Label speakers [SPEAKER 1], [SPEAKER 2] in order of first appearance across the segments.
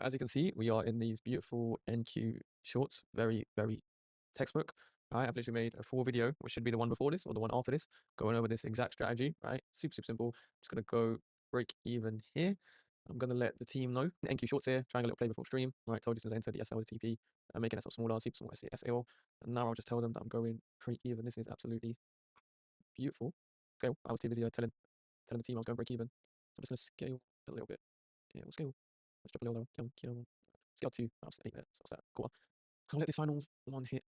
[SPEAKER 1] as you can see, we are in these beautiful NQ shorts, very, very textbook. Right, I've literally made a full video, which should be the one before this or the one after this, going over this exact strategy, right? Super, super simple. Just gonna go break even here. I'm gonna let the team know. NQ shorts here, trying a little play before stream. Right, told you to enter the SL, the TP, making SL smaller, super small SAL. And now I'll just tell them that I'm going break even. This is absolutely beautiful. Scale. I was too busy telling the team I was going break even. So I'm just gonna scale a little bit. Yeah, we'll scale. Let's drop a little lower. Scale 2. That's 8 there. So that's that. Cool. I'll let this final one hit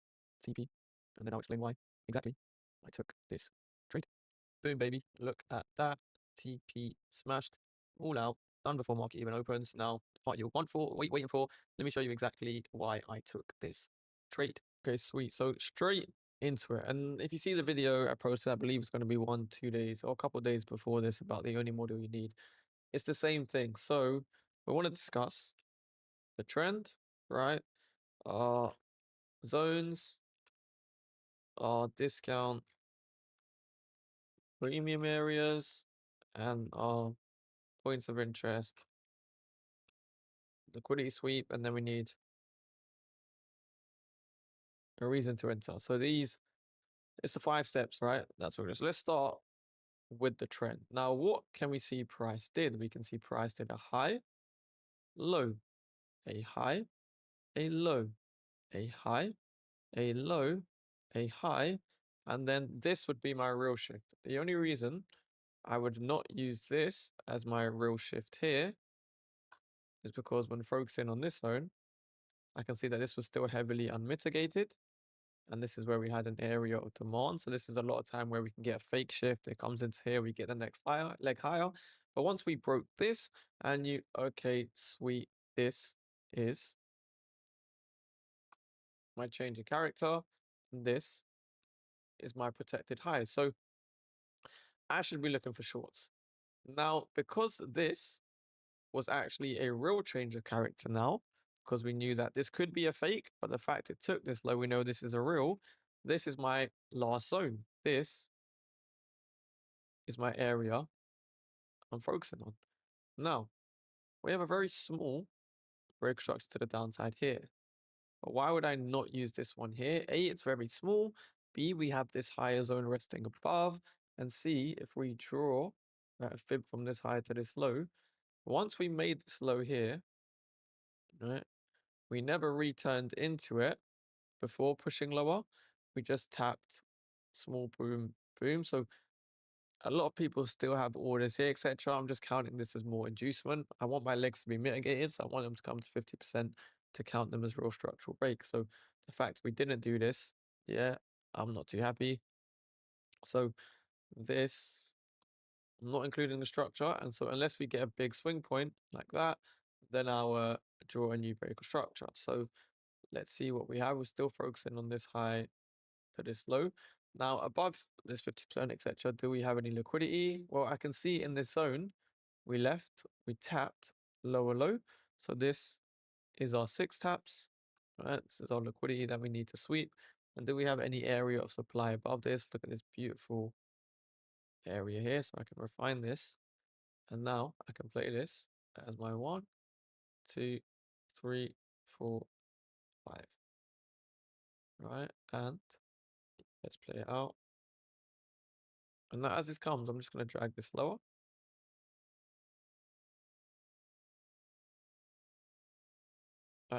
[SPEAKER 1] TP, and then I'll explain why exactly I took this trade. Boom, baby. Look at that. TP smashed. All out. Done before market even opens. Now, what you're waiting for. Let me show you exactly why I took this trade. Okay, sweet. So straight into it. And if you see the video I posted, I believe it's going to be 1-2 days or a couple of days before this about the only model you need. It's the same thing. So we want to discuss the trend, right? Zones, discount, premium areas, and points of interest, liquidity sweep, and then we need a reason to enter. So it's the 5 steps, right? That's what it is. So let's start with the trend. Now, what can we see price did? We can see price did a high, low, a high, a low, a high, a low, a high, and then this would be my real shift. The only reason I would not use this as my real shift here is because when focusing on this zone, I can see that this was still heavily unmitigated. And this is where we had an area of demand. So this is a lot of time where we can get a fake shift. It comes into here, we get the next leg higher. But once we broke this and okay, sweet, this is my change of character. And this is my protected high. So I should be looking for shorts. Now, because this was actually a real change of character now, because we knew that this could be a fake, but the fact it took this low, we know this is a real. This is my last zone. This is my area I'm focusing on. Now, we have a very small break structure to the downside here. But why would I not use this one here? A, it's very small. B, we have this higher zone resting above. And C, if we draw a fib from this high to this low, once we made this low here, right, we never returned into it before pushing lower. We just tapped small boom, boom. So a lot of people still have orders here, etc. I'm just counting this as more inducement. I want my legs to be mitigated, so I want them to come to 50% to count them as real structural break. So the fact we didn't do this, yeah, I'm not too happy. So this, I'm not including the structure. And so unless we get a big swing point like that, then I'll draw a new break or structure. So let's see what we have. We're still focusing on this high to this low. Now above this 50%, etc., do we have any liquidity? Well, I can see in this zone, we tapped lower low. So this is our 6 taps, right? This is our liquidity that we need to sweep. And do we have any area of supply above this? Look at this beautiful area here. So I can refine this. And now I can play this as my 1, 2, 3, 4, 5. Right? And let's play it out. And now as this comes, I'm just going to drag this lower.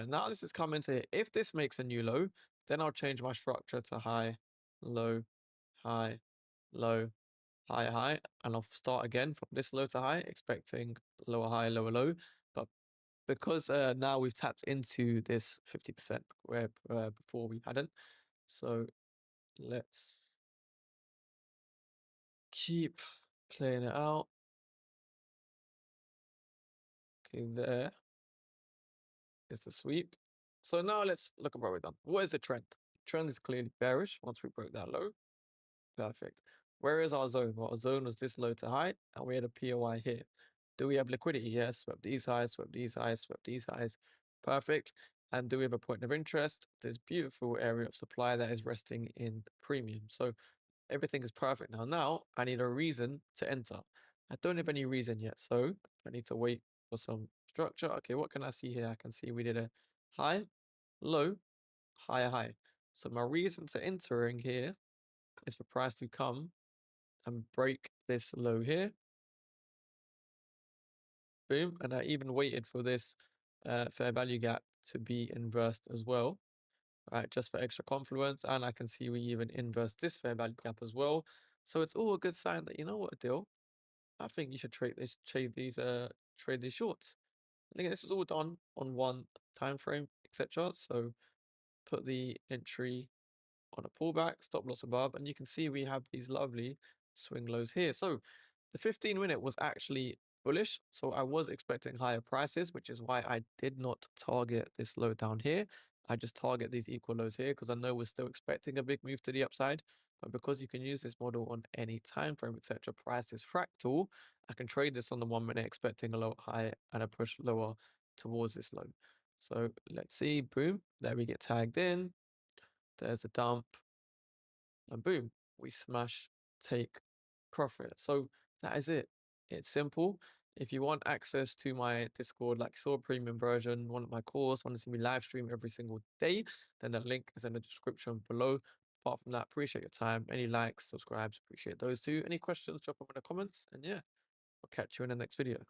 [SPEAKER 1] Now this is coming to here. If this makes a new low, then I'll change my structure to high, low, high, low, high, high. And I'll start again from this low to high, expecting lower, high, lower, low. But because now we've tapped into this 50% where before we hadn't. So let's keep playing it out. Okay, there is the sweep. So now let's look at what we've done. What is the trend? Trend is clearly bearish once we broke that low. Perfect. Where is our zone? Well, our zone was this low to high, and we had a POI here. Do we have liquidity? Yes. Swept these highs, swept these highs, swept these highs. Perfect. And do we have a point of interest? This beautiful area of supply that is resting in premium. So everything is perfect now. Now I need a reason to enter. I don't have any reason yet, so I need to wait for some structure. Okay, what can I see here? I can see we did a high, low, higher high. So my reason for entering here is for price to come and break this low here. Boom. And I even waited for this fair value gap to be inversed as well, right? Just for extra confluence. And I can see we even inverse this fair value gap as well. So it's all a good sign that, you know what, Adil, I think you should trade these shorts. And again, this was all done on one time frame, etc. So put the entry on a pullback, stop loss above, and you can see we have these lovely swing lows here. So the 15-minute was actually bullish, so I was expecting higher prices, which is why I did not target this low down here. I just target these equal lows here because I know we're still expecting a big move to the upside. But because you can use this model on any time frame, etc., price is fractal, I can trade this on the 1 minute expecting a low high and a push lower towards this low. So let's see, boom, there we get tagged in. There's the dump, and boom, we smash, take profit. So that is it. It's simple. If you want access to my Discord, like saw premium version, want my course, want to see me live stream every single day, then the link is in the description below. Apart from that, appreciate your time. Any likes, subscribes, appreciate those too. Any questions, drop them in the comments. And yeah, I'll catch you in the next video.